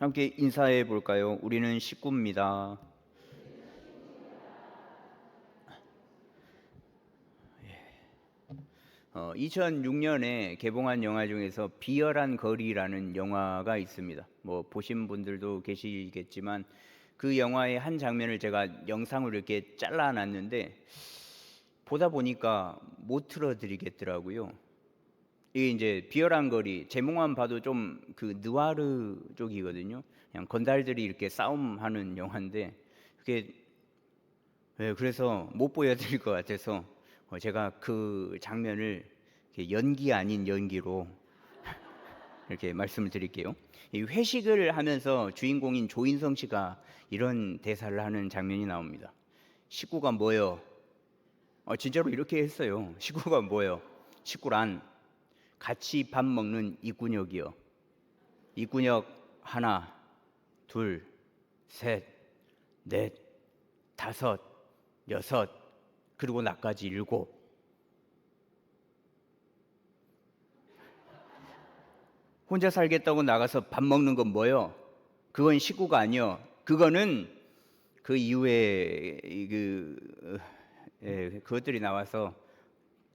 함께 인사해 볼까요? 우리는 식구입니다. 2006년에 개봉한 영화 중에서 비열한 거리라는 영화가 있습니다. 뭐 보신 분들도 계시겠지만 그 영화의 한 장면을 제가 영상으로 이렇게 잘라놨는데 보다 보니까 못 틀어드리겠더라고요. 이게 이제 비열한 거리 제목만 봐도 좀 그 느와르 쪽이거든요. 그냥 건달들이 이렇게 싸움하는 영화인데 그게 그래서 못 보여드릴 것 같아서 제가 그 장면을 이렇게 연기 아닌 연기로 이렇게 말씀을 드릴게요. 이 회식을 하면서 주인공인 조인성 씨가 이런 대사를 하는 장면이 나옵니다. 식구가 뭐요? 진짜로 이렇게 했어요. 식구가 뭐요? 식구란 같이 밥 먹는 이꾼역이요. 이꾼역 하나, 둘, 셋, 넷, 다섯, 여섯, 그리고 나까지 일곱. 혼자 살겠다고 나가서 밥 먹는 건 뭐요? 그건 식구가 아니요. 그거는 그 이후에 그것들이 나와서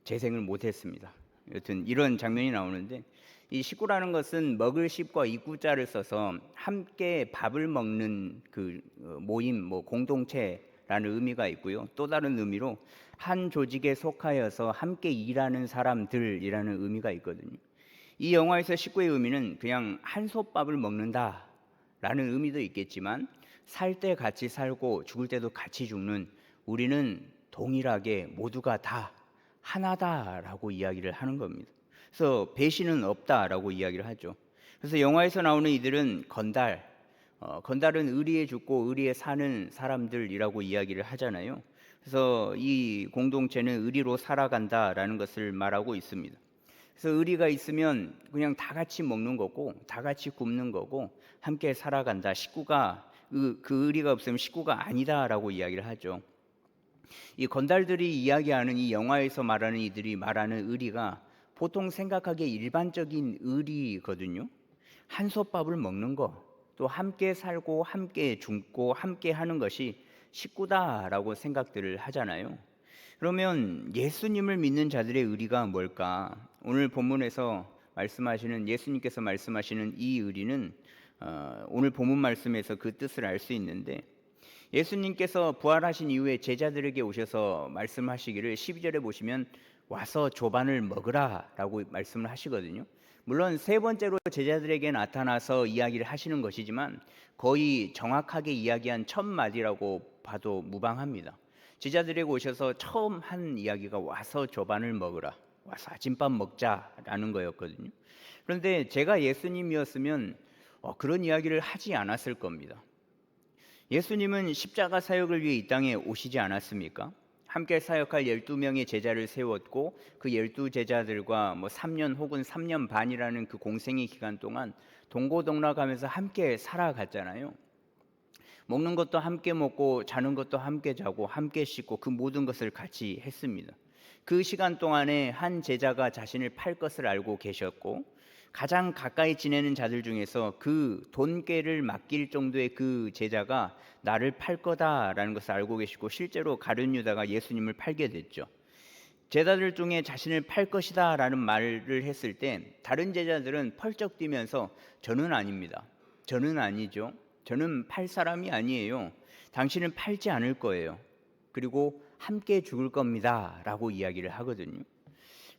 재생을 못했습니다. 여튼 이런 장면이 나오는데 이 식구라는 것은 먹을 식과 이구자를 써서 함께 밥을 먹는 그 모임, 뭐 공동체라는 의미가 있고요. 또 다른 의미로 한 조직에 속하여서 함께 일하는 사람들이라는 의미가 있거든요. 이 영화에서 식구의 의미는 그냥 한솥밥을 먹는다라는 의미도 있겠지만 살 때 같이 살고 죽을 때도 같이 죽는 우리는 동일하게 모두가 다 하나다라고 이야기를 하는 겁니다. 그래서 배신은 없다라고 이야기를 하죠. 그래서 영화에서 나오는 이들은 건달은 의리에 죽고 의리에 사는 사람들이라고 이야기를 하잖아요. 그래서 이 공동체는 의리로 살아간다라는 것을 말하고 있습니다. 그래서 의리가 있으면 그냥 다 같이 먹는 거고 다 같이 굶는 거고 함께 살아간다. 식구가 그 의리가 없으면 식구가 아니다라고 이야기를 하죠. 이 건달들이 이야기하는 이 영화에서 말하는 이들이 말하는 의리가 보통 생각하기에 일반적인 의리거든요. 한솥밥을 먹는 거, 또 함께 살고 함께 죽고 함께 하는 것이 식구다라고 생각들을 하잖아요. 그러면 예수님을 믿는 자들의 의리가 뭘까? 오늘 본문에서 말씀하시는 예수님께서 말씀하시는 이 의리는 오늘 본문 말씀에서 그 뜻을 알 수 있는데 예수님께서 부활하신 이후에 제자들에게 오셔서 말씀하시기를 12절에 보시면 와서 조반을 먹으라라고 말씀을 하시거든요. 물론 세 번째로 제자들에게 나타나서 이야기를 하시는 것이지만 거의 정확하게 이야기한 첫 마디라고 봐도 무방합니다. 제자들에게 오셔서 처음 한 이야기가 와서 조반을 먹으라, 와서 아침밥 먹자라는 거였거든요. 그런데 제가 예수님이었으면 그런 이야기를 하지 않았을 겁니다. 예수님은 십자가 사역을 위해 이 땅에 오시지 않았습니까? 함께 사역할 12명의 제자를 세웠고 그 12제자들과 3년 혹은 3년 반이라는 그 공생의 기간 동안 동고동락하면서 함께 살아갔잖아요. 먹는 것도 함께 먹고 자는 것도 함께 자고 함께 씻고 그 모든 것을 같이 했습니다. 그 시간 동안에 한 제자가 자신을 팔 것을 알고 계셨고 가장 가까이 지내는 자들 중에서 그 돈꾀를 맡길 정도의 그 제자가 나를 팔 거다라는 것을 알고 계시고 실제로 가룟 유다가 예수님을 팔게 됐죠. 제자들 중에 자신을 팔 것이다라는 말을 했을 때 다른 제자들은 펄쩍 뛰면서 저는 아닙니다. 저는 아니죠. 저는 팔 사람이 아니에요. 당신은 팔지 않을 거예요. 그리고 함께 죽을 겁니다. 라고 이야기를 하거든요.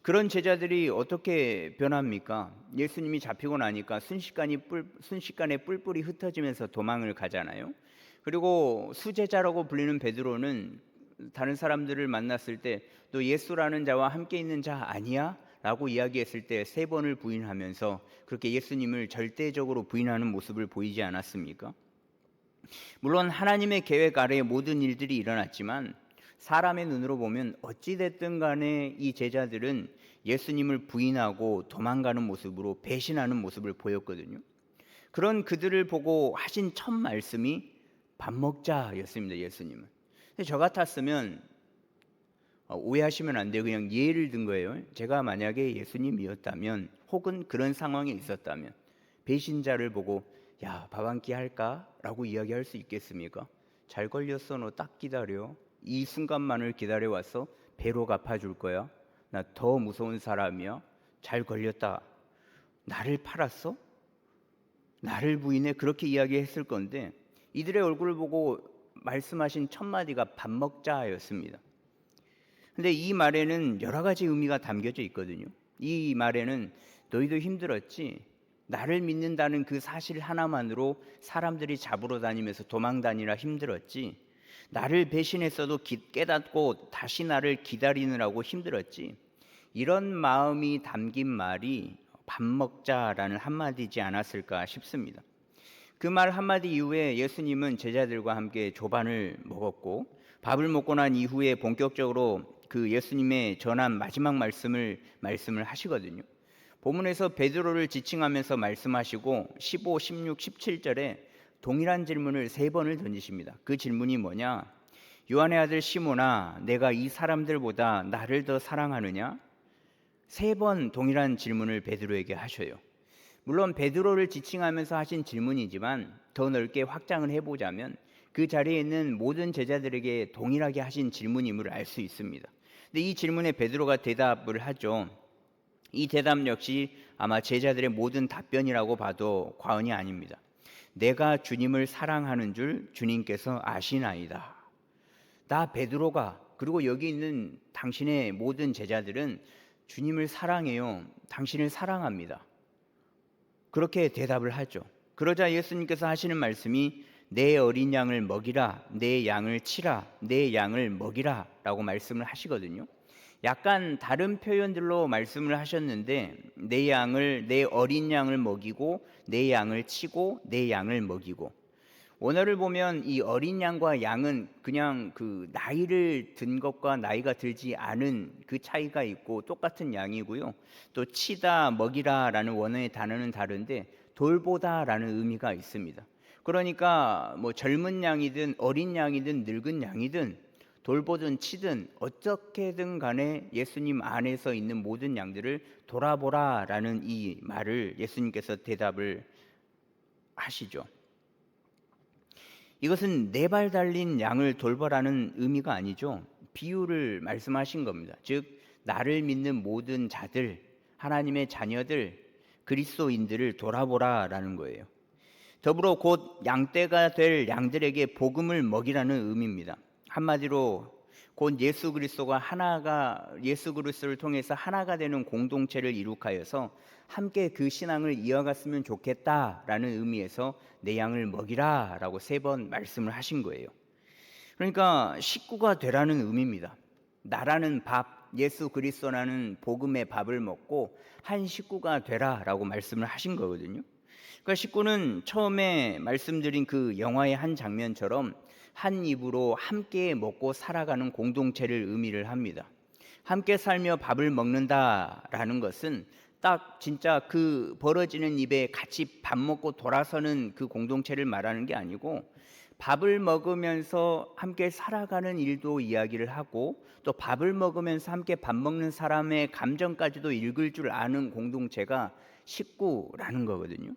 그런 제자들이 어떻게 변합니까? 예수님이 잡히고 나니까 순식간에 뿔뿔이 흩어지면서 도망을 가잖아요. 그리고 수제자라고 불리는 베드로는 다른 사람들을 만났을 때 너 예수라는 자와 함께 있는 자 아니야? 라고 이야기했을 때 세 번을 부인하면서 그렇게 예수님을 절대적으로 부인하는 모습을 보이지 않았습니까? 물론 하나님의 계획 아래에 모든 일들이 일어났지만 사람의 눈으로 보면 어찌됐든 간에 이 제자들은 예수님을 부인하고 도망가는 모습으로 배신하는 모습을 보였거든요. 그런 그들을 보고 하신 첫 말씀이 밥 먹자였습니다. 예수님은. 근데 저 같았으면 오해하시면 안 돼요. 그냥 예를 든 거예요. 제가 만약에 예수님이었다면 혹은 그런 상황에 있었다면 배신자를 보고 야, 밥 한 끼 할까? 라고 이야기할 수 있겠습니까? 잘 걸렸어. 너 딱 기다려. 이 순간만을 기다려왔어. 배로 갚아줄 거야. 나 더 무서운 사람이야. 잘 걸렸다. 나를 팔았어? 나를 부인해? 그렇게 이야기했을 건데 이들의 얼굴을 보고 말씀하신 첫 마디가 밥 먹자였습니다. 근데 이 말에는 여러 가지 의미가 담겨져 있거든요. 이 말에는 너희도 힘들었지? 나를 믿는다는 그 사실 하나만으로 사람들이 잡으러 다니면서 도망 다니라 힘들었지? 나를 배신했어도 깨닫고 다시 나를 기다리느라고 힘들었지? 이런 마음이 담긴 말이 밥 먹자라는 한마디지 않았을까 싶습니다. 그 말 한마디 이후에 예수님은 제자들과 함께 조반을 먹었고 밥을 먹고 난 이후에 본격적으로 그 예수님의 전한 마지막 말씀을 하시거든요. 본문에서 베드로를 지칭하면서 말씀하시고 15, 16, 17절에 동일한 질문을 세 번을 던지십니다. 그 질문이 뭐냐? 요한의 아들 시몬아, 내가 이 사람들보다 나를 더 사랑하느냐? 세 번 동일한 질문을 베드로에게 하셔요. 물론 베드로를 지칭하면서 하신 질문이지만 더 넓게 확장을 해보자면 그 자리에 있는 모든 제자들에게 동일하게 하신 질문임을 알 수 있습니다. 근데 이 질문에 베드로가 대답을 하죠. 이 대답 역시 아마 제자들의 모든 답변이라고 봐도 과언이 아닙니다. 내가 주님을 사랑하는 줄 주님께서 아시나이다. 나 베드로가, 그리고 여기 있는 당신의 모든 제자들은 주님을 사랑해요. 당신을 사랑합니다. 그렇게 대답을 하죠. 그러자 예수님께서 하시는 말씀이 내 어린 양을 먹이라, 내 양을 치라, 내 양을 먹이라 라고 말씀을 하시거든요. 약간 다른 표현들로 말씀을 하셨는데 내 어린 양을 먹이고 내 양을 치고 내 양을 먹이고, 원어를 보면 이 어린 양과 양은 그냥 그 나이를 든 것과 나이가 들지 않은 그 차이가 있고 똑같은 양이고요. 또 치다, 먹이라라는 원어의 단어는 다른데 돌보다라는 의미가 있습니다. 그러니까 뭐 젊은 양이든 어린 양이든 늙은 양이든 돌보든 치든 어떻게든 간에 예수님 안에서 있는 모든 양들을 돌아보라라는 이 말을 예수님께서 대답을 하시죠. 이것은 네 발 달린 양을 돌보라는 의미가 아니죠. 비유를 말씀하신 겁니다. 즉 나를 믿는 모든 자들, 하나님의 자녀들, 그리스도인들을 돌아보라라는 거예요. 더불어 곧 양떼가 될 양들에게 복음을 먹이라는 의미입니다. 한마디로 곧 예수 그리스도를 통해서 하나가 되는 공동체를 이룩하여서 함께 그 신앙을 이어갔으면 좋겠다라는 의미에서 내 양을 먹이라라고 세 번 말씀을 하신 거예요. 그러니까 식구가 되라는 의미입니다. 나라는 밥, 예수 그리스도라는 복음의 밥을 먹고 한 식구가 되라라고 말씀을 하신 거거든요. 그러니까 식구는 처음에 말씀드린 그 영화의 한 장면처럼 한 입으로 함께 먹고 살아가는 공동체를 의미를 합니다. 함께 살며 밥을 먹는다라는 것은 딱 진짜 그 벌어지는 입에 같이 밥 먹고 돌아서는 그 공동체를 말하는 게 아니고, 밥을 먹으면서 함께 살아가는 일도 이야기를 하고 또 밥을 먹으면서 함께 밥 먹는 사람의 감정까지도 읽을 줄 아는 공동체가 식구라는 거거든요.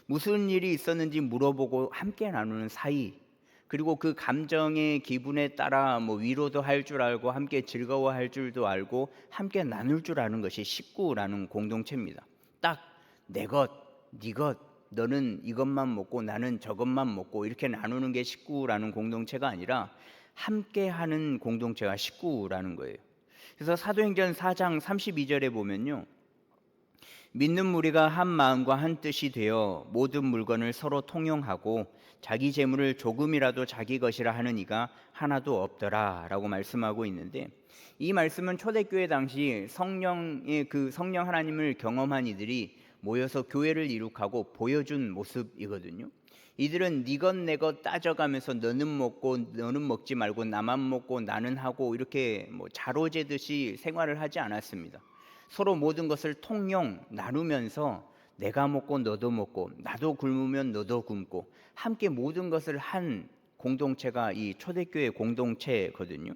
무슨 일이 있었는지 물어보고 함께 나누는 사이, 그리고 그 감정의 기분에 따라 뭐 위로도 할 줄 알고 함께 즐거워할 줄도 알고 함께 나눌 줄 아는 것이 식구라는 공동체입니다. 딱 내 것, 네 것, 너는 이것만 먹고 나는 저것만 먹고 이렇게 나누는 게 식구라는 공동체가 아니라 함께하는 공동체가 식구라는 거예요. 그래서 사도행전 4장 32절에 보면요, 믿는 무리가 한 마음과 한 뜻이 되어 모든 물건을 서로 통용하고 자기 재물을 조금이라도 자기 것이라 하는 이가 하나도 없더라 라고 말씀하고 있는데, 이 말씀은 초대교회 당시 성령 하나님을 경험한 이들이 모여서 교회를 이룩하고 보여준 모습이거든요. 이들은 네 것 내 것 따져가면서 너는 먹고 너는 먹지 말고 나만 먹고 나는 하고 이렇게 뭐 자로 재듯이 생활을 하지 않았습니다. 서로 모든 것을 통용 나누면서 내가 먹고 너도 먹고 나도 굶으면 너도 굶고 함께 모든 것을 한 공동체가 이 초대교회 공동체거든요.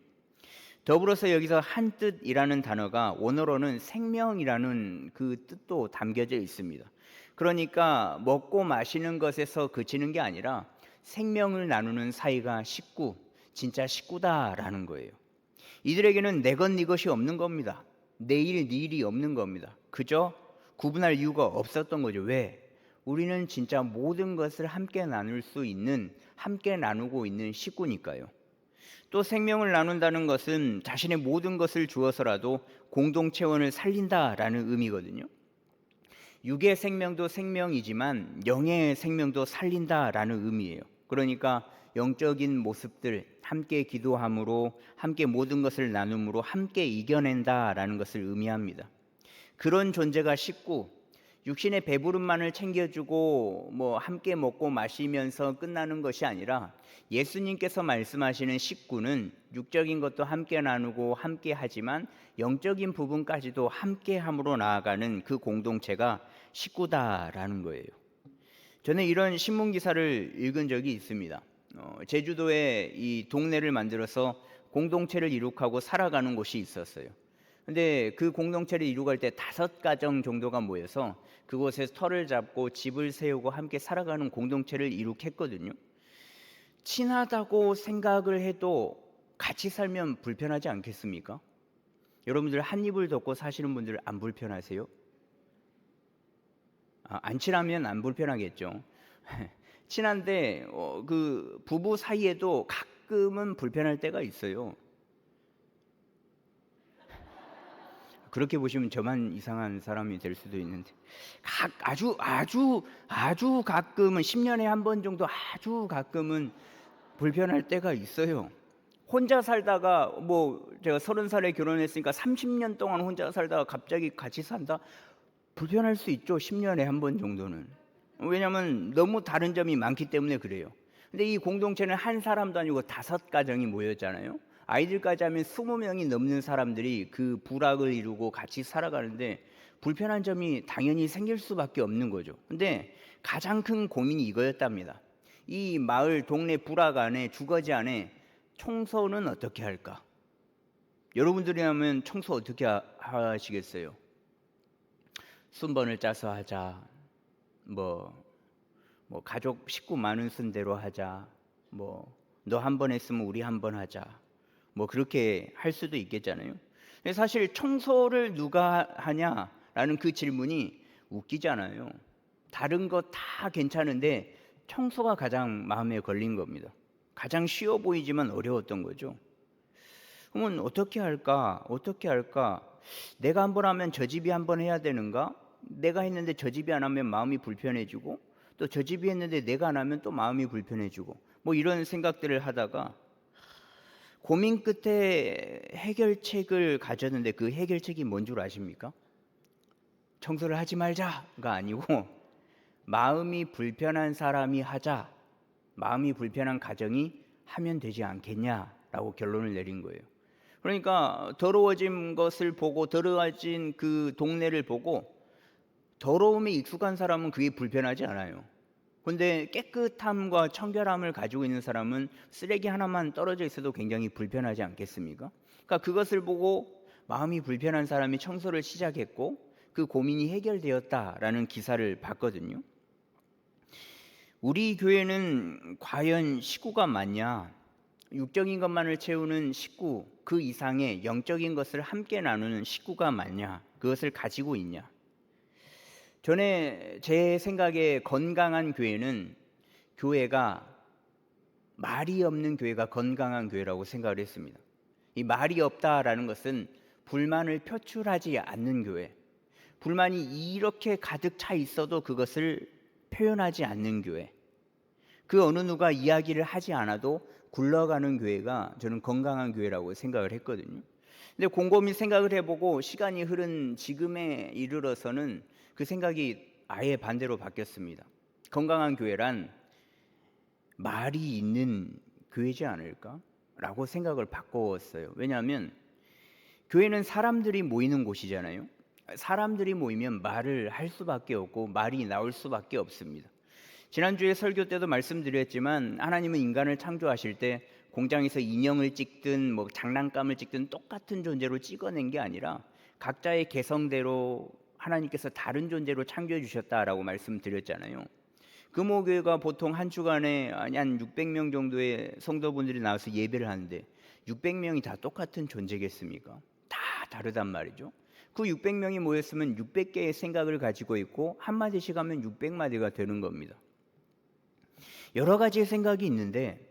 더불어서 여기서 한 뜻이라는 단어가 원어로는 생명이라는 그 뜻도 담겨져 있습니다. 그러니까 먹고 마시는 것에서 그치는 게 아니라 생명을 나누는 사이가 식구, 진짜 식구다라는 거예요. 이들에게는 내 것 네 것이 없는 겁니다. 내일 네 일이 없는 겁니다. 그저 구분할 이유가 없었던 거죠. 왜? 우리는 진짜 모든 것을 함께 나눌 수 있는, 함께 나누고 있는 식구니까요. 또 생명을 나눈다는 것은 자신의 모든 것을 주어서라도 공동체원을 살린다라는 의미거든요. 육의 생명도 생명이지만 영의 생명도 살린다라는 의미예요. 그러니까 영적인 모습들, 함께 기도함으로, 함께 모든 것을 나눔으로 함께 이겨낸다라는 것을 의미합니다. 그런 존재가 식구, 육신의 배부름만을 챙겨주고 함께 먹고 마시면서 끝나는 것이 아니라 예수님께서 말씀하시는 식구는 육적인 것도 함께 나누고 함께 하지만 영적인 부분까지도 함께 함으로 나아가는 그 공동체가 식구다라는 거예요. 저는 이런 신문 기사를 읽은 적이 있습니다. 제주도에 이 동네를 만들어서 공동체를 이룩하고 살아가는 곳이 있었어요. 근데 그 공동체를 이루갈 때 5가정 정도가 모여서 그곳에서 터를 잡고 집을 세우고 함께 살아가는 공동체를 이룩했거든요. 친하다고 생각을 해도 같이 살면 불편하지 않겠습니까? 여러분들 한 입을 덮고 사시는 분들 안 불편하세요? 안 친하면 안 불편하겠죠. 친한데 그 부부 사이에도 가끔은 불편할 때가 있어요. 그렇게 보시면 저만 이상한 사람이 될 수도 있는데 아주 가끔은 10년에 한 번 정도 아주 가끔은 불편할 때가 있어요. 혼자 살다가 제가 30살에 결혼했으니까 30년 동안 혼자 살다가 갑자기 같이 산다? 불편할 수 있죠. 10년에 한 번 정도는. 왜냐하면 너무 다른 점이 많기 때문에 그래요. 근데 이 공동체는 한 사람도 아니고 5가정이 모였잖아요. 아이들까지 하면 20명이 넘는 사람들이 그 부락을 이루고 같이 살아가는데 불편한 점이 당연히 생길 수밖에 없는 거죠. 근데 가장 큰 고민이 이거였답니다. 이 마을 동네 부락 안에 주거지 안에 청소는 어떻게 할까? 여러분들이라면 청소 어떻게 하시겠어요? 순번을 짜서 하자. 가족 식구 많은 순대로 하자. 너 한 번 했으면 우리 한 번 하자. 그렇게 할 수도 있겠잖아요. 근데 사실 청소를 누가 하냐라는 그 질문이 웃기잖아요. 다른 거 다 괜찮은데 청소가 가장 마음에 걸린 겁니다. 가장 쉬워 보이지만 어려웠던 거죠. 그러면 어떻게 할까? 어떻게 할까? 내가 한 번 하면 저 집이 한 번 해야 되는가? 내가 했는데 저 집이 안 하면 마음이 불편해지고 또 저 집이 했는데 내가 안 하면 또 마음이 불편해지고 이런 생각들을 하다가 고민 끝에 해결책을 가졌는데 그 해결책이 뭔 줄 아십니까? 청소를 하지 말자가 아니고 마음이 불편한 사람이 하자, 마음이 불편한 가정이 하면 되지 않겠냐라고 결론을 내린 거예요. 그러니까 더러워진 것을 보고 더러워진 그 동네를 보고 더러움에 익숙한 사람은 그게 불편하지 않아요. 근데 깨끗함과 청결함을 가지고 있는 사람은 쓰레기 하나만 떨어져 있어도 굉장히 불편하지 않겠습니까? 그러니까 그것을 보고 마음이 불편한 사람이 청소를 시작했고 그 고민이 해결되었다라는 기사를 봤거든요. 우리 교회는 과연 식구가 많냐? 육적인 것만을 채우는 식구, 그 이상의 영적인 것을 함께 나누는 식구가 많냐? 그것을 가지고 있냐? 전에 제 생각에 건강한 교회는 교회가 말이 없는 교회가 건강한 교회라고 생각을 했습니다. 이 말이 없다라는 것은 불만을 표출하지 않는 교회, 불만이 이렇게 가득 차 있어도 그것을 표현하지 않는 교회, 그 어느 누가 이야기를 하지 않아도 굴러가는 교회가 저는 건강한 교회라고 생각을 했거든요. 근데 곰곰이 생각을 해보고 시간이 흐른 지금에 이르러서는 그 생각이 아예 반대로 바뀌었습니다. 건강한 교회란 말이 있는 교회지 않을까라고 생각을 바꿨어요. 왜냐하면 교회는 사람들이 모이는 곳이잖아요. 사람들이 모이면 말을 할 수밖에 없고 말이 나올 수밖에 없습니다. 지난주에 설교 때도 말씀드렸지만 하나님은 인간을 창조하실 때 공장에서 인형을 찍든 장난감을 찍든 똑같은 존재로 찍어낸 게 아니라 각자의 개성대로 하나님께서 다른 존재로 창조해 주셨다라고 말씀드렸잖아요. 금호교회가 보통 한 주간에 한 600명 정도의 성도분들이 나와서 예배를 하는데 600명이 다 똑같은 존재겠습니까? 다 다르단 말이죠. 그 600명이 모였으면 600개의 생각을 가지고 있고 한마디씩 하면 600마디가 되는 겁니다. 여러 가지의 생각이 있는데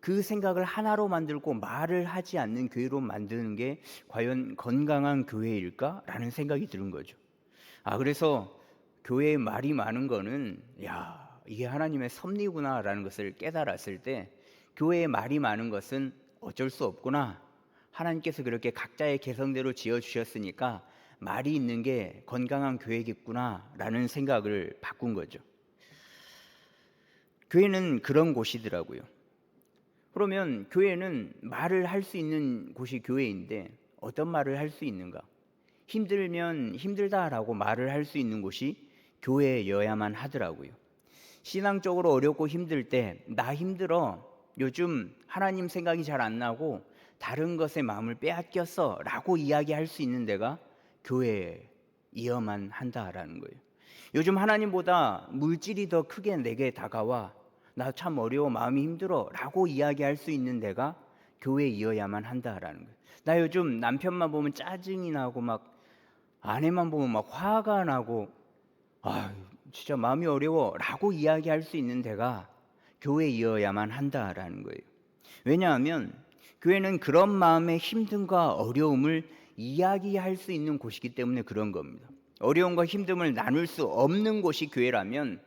그 생각을 하나로 만들고 말을 하지 않는 교회로 만드는 게 과연 건강한 교회일까라는 생각이 드는 거죠. 그래서 교회에 말이 많은 거는 이게 하나님의 섭리구나라는 것을 깨달았을 때 교회에 말이 많은 것은 어쩔 수 없구나. 하나님께서 그렇게 각자의 개성대로 지어주셨으니까 말이 있는 게 건강한 교회겠구나라는 생각을 바꾼 거죠. 교회는 그런 곳이더라고요. 그러면 교회는 말을 할 수 있는 곳이 교회인데 어떤 말을 할 수 있는가? 힘들면 힘들다라고 말을 할 수 있는 곳이 교회여야만 하더라고요. 신앙적으로 어렵고 힘들 때 나 힘들어, 요즘 하나님 생각이 잘 안 나고 다른 것에 마음을 빼앗겼어 라고 이야기할 수 있는 데가 교회이어만 한다라는 거예요. 요즘 하나님보다 물질이 더 크게 내게 다가와 나 참 어려워 마음이 힘들어 라고 이야기할 수 있는 데가 교회이어야만 한다라는 거예요. 나 요즘 남편만 보면 짜증이 나고 막 아내만 보면 막 화가 나고 진짜 마음이 어려워 라고 이야기할 수 있는 데가 교회이어야만 한다라는 거예요. 왜냐하면 교회는 그런 마음의 힘듦과 어려움을 이야기할 수 있는 곳이기 때문에 그런 겁니다. 어려움과 힘듦을 나눌 수 없는 곳이 교회라면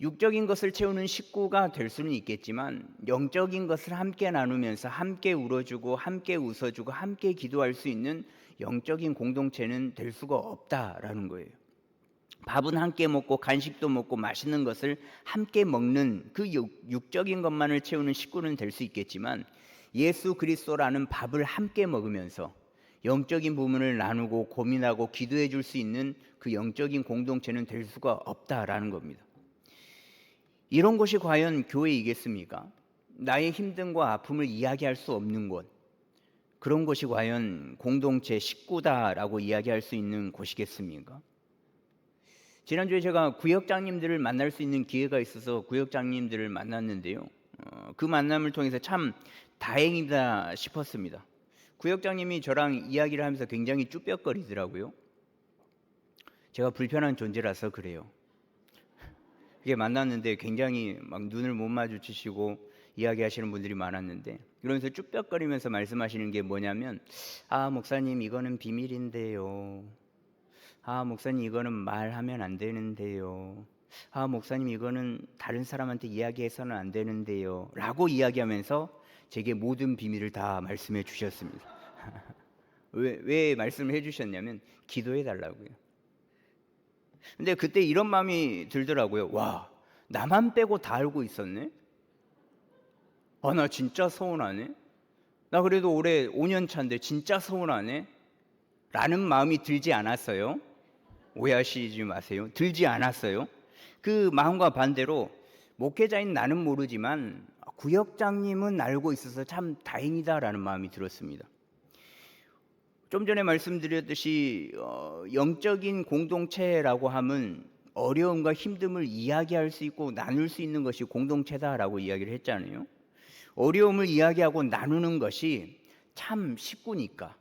육적인 것을 채우는 식구가 될 수는 있겠지만 영적인 것을 함께 나누면서 함께 울어주고 함께 웃어주고 함께 기도할 수 있는 영적인 공동체는 될 수가 없다라는 거예요. 밥은 함께 먹고 간식도 먹고 맛있는 것을 함께 먹는 그 육적인 것만을 채우는 식구는 될 수 있겠지만 예수 그리스도라는 밥을 함께 먹으면서 영적인 부분을 나누고 고민하고 기도해 줄 수 있는 그 영적인 공동체는 될 수가 없다라는 겁니다. 이런 곳이 과연 교회이겠습니까? 나의 힘듦과 아픔을 이야기할 수 없는 곳, 그런 곳이 과연 공동체 식구다라고 이야기할 수 있는 곳이겠습니까? 지난주에 제가 구역장님들을 만날 수 있는 기회가 있어서 구역장님들을 만났는데요. 그 만남을 통해서 참 다행이다 싶었습니다. 구역장님이 저랑 이야기를 하면서 굉장히 쭈뼛거리더라고요. 제가 불편한 존재라서 그래요. 이게 만났는데 굉장히 막 눈을 못 마주치시고 이야기하시는 분들이 많았는데 그러면서 쭈뼛거리면서 말씀하시는 게 뭐냐면 목사님 이거는 비밀인데요. 목사님 이거는 말하면 안 되는데요. 목사님 이거는 다른 사람한테 이야기해서는 안 되는데요 라고 이야기하면서 제게 모든 비밀을 다 말씀해 주셨습니다. 왜 말씀을 해주셨냐면 기도해 달라고요. 근데 그때 이런 마음이 들더라고요. 와, 나만 빼고 다 알고 있었네? 나 진짜 서운하네? 나 그래도 올해 5년 차인데 진짜 서운하네? 라는 마음이 들지 않았어요. 오해하시지 마세요. 들지 않았어요. 그 마음과 반대로 목회자인 나는 모르지만 구역장님은 알고 있어서 참 다행이다라는 마음이 들었습니다. 좀 전에 말씀드렸듯이 영적인 공동체라고 하면 어려움과 힘듦을 이야기할 수 있고 나눌 수 있는 것이 공동체다라고 이야기를 했잖아요. 어려움을 이야기하고 나누는 것이 참 식구니까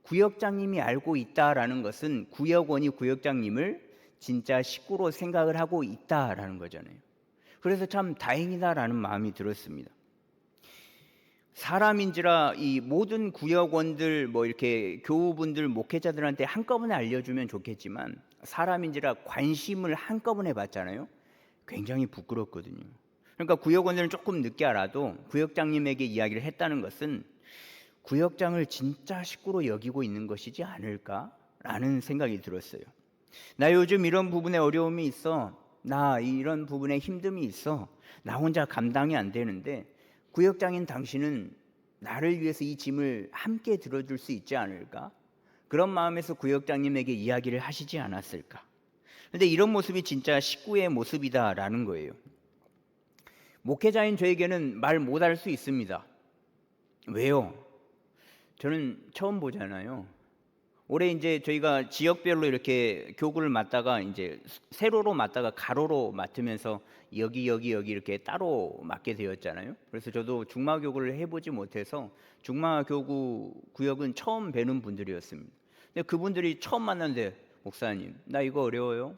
구역장님이 알고 있다라는 것은 구역원이 구역장님을 진짜 식구로 생각을 하고 있다라는 거잖아요. 그래서 참 다행이다라는 마음이 들었습니다. 사람인지라 이 모든 구역원들 이렇게 교우분들 목회자들한테 한꺼번에 알려주면 좋겠지만 사람인지라 관심을 한꺼번에 받잖아요. 굉장히 부끄럽거든요. 그러니까 구역원들은 조금 늦게 알아도 구역장님에게 이야기를 했다는 것은 구역장을 진짜 식구로 여기고 있는 것이지 않을까라는 생각이 들었어요. 나 요즘 이런 부분에 어려움이 있어. 나 이런 부분에 힘듦이 있어. 나 혼자 감당이 안 되는데 구역장인 당신은 나를 위해서 이 짐을 함께 들어줄 수 있지 않을까? 그런 마음에서 구역장님에게 이야기를 하시지 않았을까? 근데 이런 모습이 진짜 식구의 모습이다라는 거예요. 목회자인 저에게는 말 못할 수 있습니다. 왜요? 저는 처음 보잖아요. 올해 이제 저희가 지역별로 이렇게 교구를 맡다가 이제 세로로 맡다가 가로로 맡으면서 여기 이렇게 따로 맡게 되었잖아요. 그래서 저도 중마교구를 해보지 못해서 중마교구 구역은 처음 뵈는 분들이었습니다. 근데 그분들이 처음 만났는데, 목사님, 나 이거 어려워요.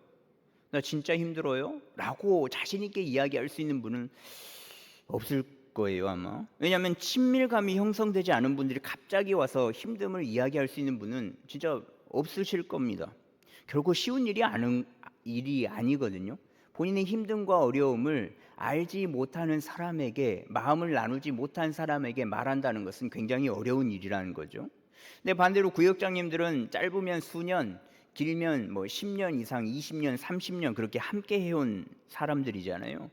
나 진짜 힘들어요. 라고 자신 있게 이야기할 수 있는 분은 없을 거예요, 아마. 왜냐하면 친밀감이 형성되지 않은 분들이 갑자기 와서 힘듦을 이야기할 수 있는 분은 진짜 없으실 겁니다. 결코 쉬운 일이 아니거든요. 본인의 힘듦과 어려움을 알지 못하는 사람에게, 마음을 나누지 못한 사람에게 말한다는 것은 굉장히 어려운 일이라는 거죠. 근데 반대로 구역장님들은 짧으면 수년, 길면 뭐 10년 이상, 20년, 30년 그렇게 함께 해온 사람들이잖아요.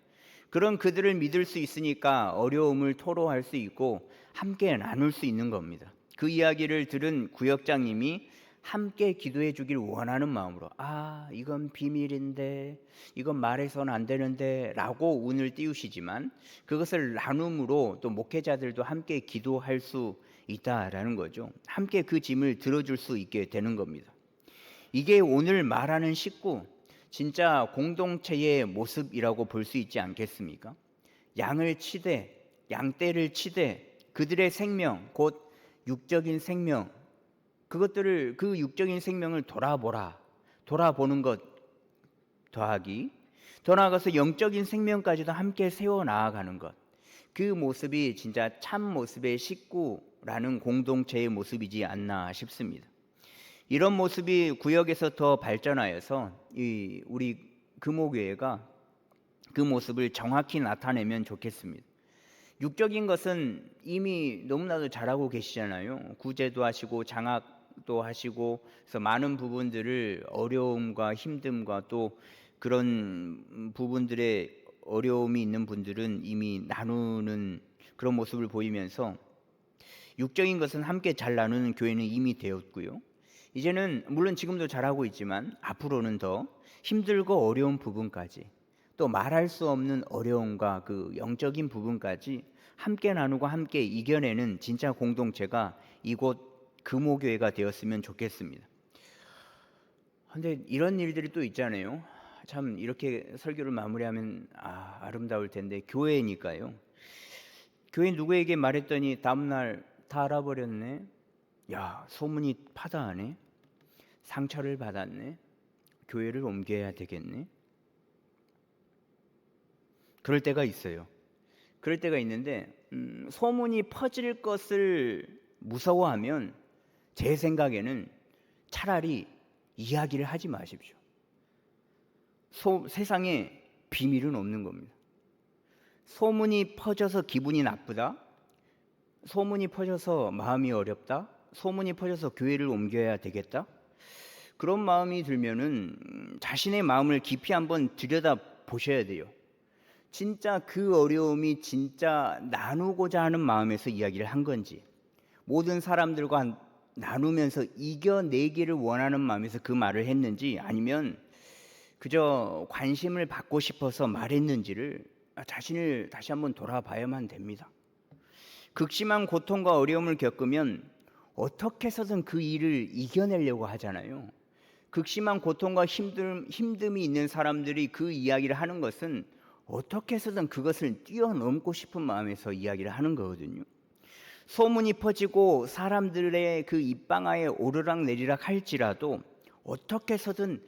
그런 그들을 믿을 수 있으니까 어려움을 토로할 수 있고 함께 나눌 수 있는 겁니다. 그 이야기를 들은 구역장님이 함께 기도해 주길 원하는 마음으로, 이건 비밀인데, 이건 말해서는 안 되는데 라고 운을 띄우시지만, 그것을 나눔으로 또 목회자들도 함께 기도할 수 있다라는 거죠. 함께 그 짐을 들어줄 수 있게 되는 겁니다. 이게 오늘 말하는 식구, 진짜 공동체의 모습이라고 볼 수 있지 않겠습니까? 양을 치되, 양떼를 치되 그들의 생명, 곧 육적인 생명, 그 육적인 생명을 돌아보는 것 더하기, 더 나아가서 영적인 생명까지도 함께 세워 나아가는 것, 그 모습이 진짜 참 모습의 식구라는 공동체의 모습이지 않나 싶습니다. 이런 모습이 구역에서 더 발전하여서 우리 금호교회가 그 모습을 정확히 나타내면 좋겠습니다. 육적인 것은 이미 너무나도 잘하고 계시잖아요. 구제도 하시고 장학도 하시고, 그래서 많은 부분들을 어려움과 힘듦과 또 그런 부분들의 어려움이 있는 분들은 이미 나누는 그런 모습을 보이면서 육적인 것은 함께 잘 나누는 교회는 이미 되었고요. 이제는 물론 지금도 잘하고 있지만 앞으로는 더 힘들고 어려운 부분까지, 또 말할 수 없는 어려움과 그 영적인 부분까지 함께 나누고 함께 이겨내는 진짜 공동체가 이곳 금호교회가 되었으면 좋겠습니다. 근데 이런 일들이 또 있잖아요. 참 이렇게 설교를 마무리하면 아름다울 텐데, 교회니까요. 교회 누구에게 말했더니 다음날 다 알아버렸네. 야, 소문이 파다하네. 상처를 받았네. 교회를 옮겨야 되겠네. 그럴 때가 있어요. 그럴 때가 있는데 소문이 퍼질 것을 무서워하면 제 생각에는 차라리 이야기를 하지 마십시오. 세상에 비밀은 없는 겁니다. 소문이 퍼져서 기분이 나쁘다, 소문이 퍼져서 마음이 어렵다, 소문이 퍼져서 교회를 옮겨야 되겠다, 그런 마음이 들면은 자신의 마음을 깊이 한번 들여다 보셔야 돼요. 진짜 그 어려움이 진짜 나누고자 하는 마음에서 이야기를 한 건지, 모든 사람들과 나누면서 이겨내기를 원하는 마음에서 그 말을 했는지, 아니면 그저 관심을 받고 싶어서 말했는지를 자신을 다시 한번 돌아봐야만 됩니다. 극심한 고통과 어려움을 겪으면 어떻게 해서든 그 일을 이겨내려고 하잖아요. 극심한 고통과 힘듦이 있는 사람들이 그 이야기를 하는 것은 어떻게 해서든 그것을 뛰어넘고 싶은 마음에서 이야기를 하는 거거든요. 소문이 퍼지고 사람들의 그 입방아에 오르락내리락 할지라도 어떻게 해서든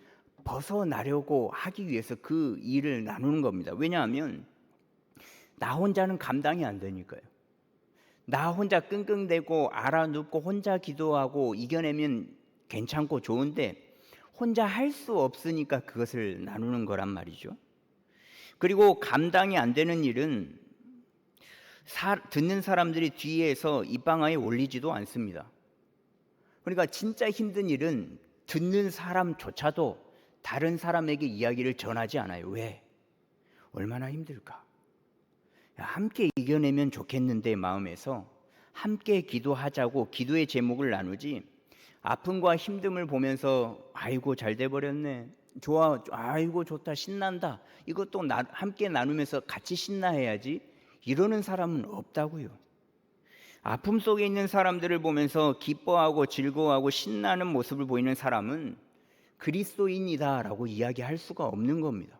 벗어나려고 하기 위해서 그 일을 나누는 겁니다. 왜냐하면 나 혼자는 감당이 안 되니까요. 나 혼자 끙끙대고 알아눕고 혼자 기도하고 이겨내면 괜찮고 좋은데, 혼자 할 수 없으니까 그것을 나누는 거란 말이죠. 그리고 감당이 안 되는 일은 듣는 사람들이 뒤에서 입방아에 올리지도 않습니다. 그러니까 진짜 힘든 일은 듣는 사람조차도 다른 사람에게 이야기를 전하지 않아요. 왜? 얼마나 힘들까? 함께 이겨내면 좋겠는데 마음에서 함께 기도하자고 기도의 제목을 나누지, 아픔과 힘듦을 보면서 아이고 잘 돼버렸네, 좋아, 아이고 좋다, 신난다, 이것도 함께 나누면서 같이 신나해야지, 이러는 사람은 없다고요. 아픔 속에 있는 사람들을 보면서 기뻐하고 즐거워하고 신나는 모습을 보이는 사람은 그리스도인이다라고 이야기할 수가 없는 겁니다.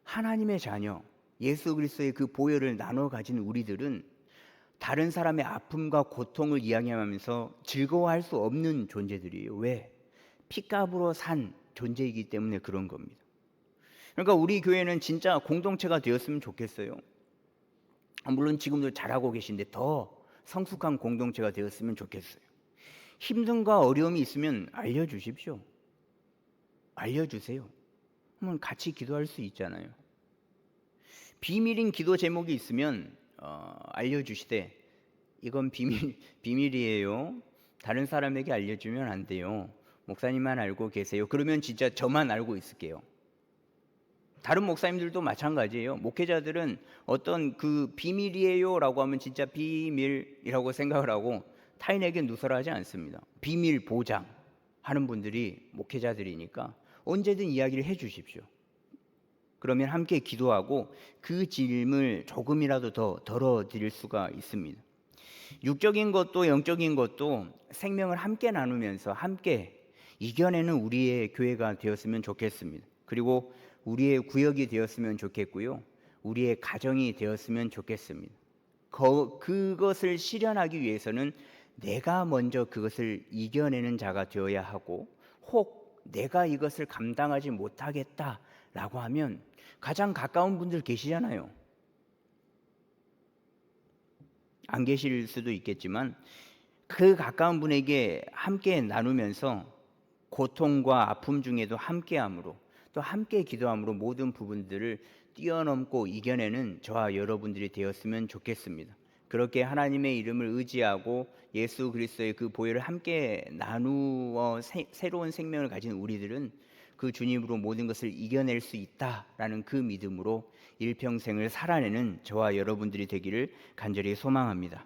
하나님의 자녀, 예수 그리스도의 그 보혈을 나눠 가진 우리들은 다른 사람의 아픔과 고통을 이야기하면서 즐거워할 수 없는 존재들이에요. 왜? 피값으로 산 존재이기 때문에 그런 겁니다. 그러니까 우리 교회는 진짜 공동체가 되었으면 좋겠어요. 물론 지금도 잘하고 계신데 더 성숙한 공동체가 되었으면 좋겠어요. 힘든과 어려움이 있으면 알려주십시오. 알려주세요. 그러면 같이 기도할 수 있잖아요. 비밀인 기도 제목이 있으면 알려주시되 이건 비밀이에요. 다른 사람에게 알려주면 안 돼요. 목사님만 알고 계세요. 그러면 진짜 저만 알고 있을게요. 다른 목사님들도 마찬가지예요. 목회자들은 어떤 그 비밀이에요라고 하면 진짜 비밀이라고 생각을 하고 타인에게 누설하지 않습니다. 비밀 보장 하는 분들이 목회자들이니까 언제든 이야기를 해 주십시오. 그러면 함께 기도하고 그 짐을 조금이라도 더 덜어드릴 수가 있습니다. 육적인 것도 영적인 것도 생명을 함께 나누면서 함께 이겨내는 우리의 교회가 되었으면 좋겠습니다. 그리고 우리의 구역이 되었으면 좋겠고요. 우리의 가정이 되었으면 좋겠습니다. 그것을 실현하기 위해서는 내가 먼저 그것을 이겨내는 자가 되어야 하고, 혹 내가 이것을 감당하지 못하겠다라고 하면 가장 가까운 분들 계시잖아요. 안 계실 수도 있겠지만 그 가까운 분에게 함께 나누면서 고통과 아픔 중에도 함께함으로, 또 함께 기도함으로 모든 부분들을 뛰어넘고 이겨내는 저와 여러분들이 되었으면 좋겠습니다. 그렇게 하나님의 이름을 의지하고 예수 그리스도의 그 보혈을 함께 나누어 새로운 생명을 가진 우리들은 그 주님으로 모든 것을 이겨낼 수 있다라는 그 믿음으로 일평생을 살아내는 저와 여러분들이 되기를 간절히 소망합니다.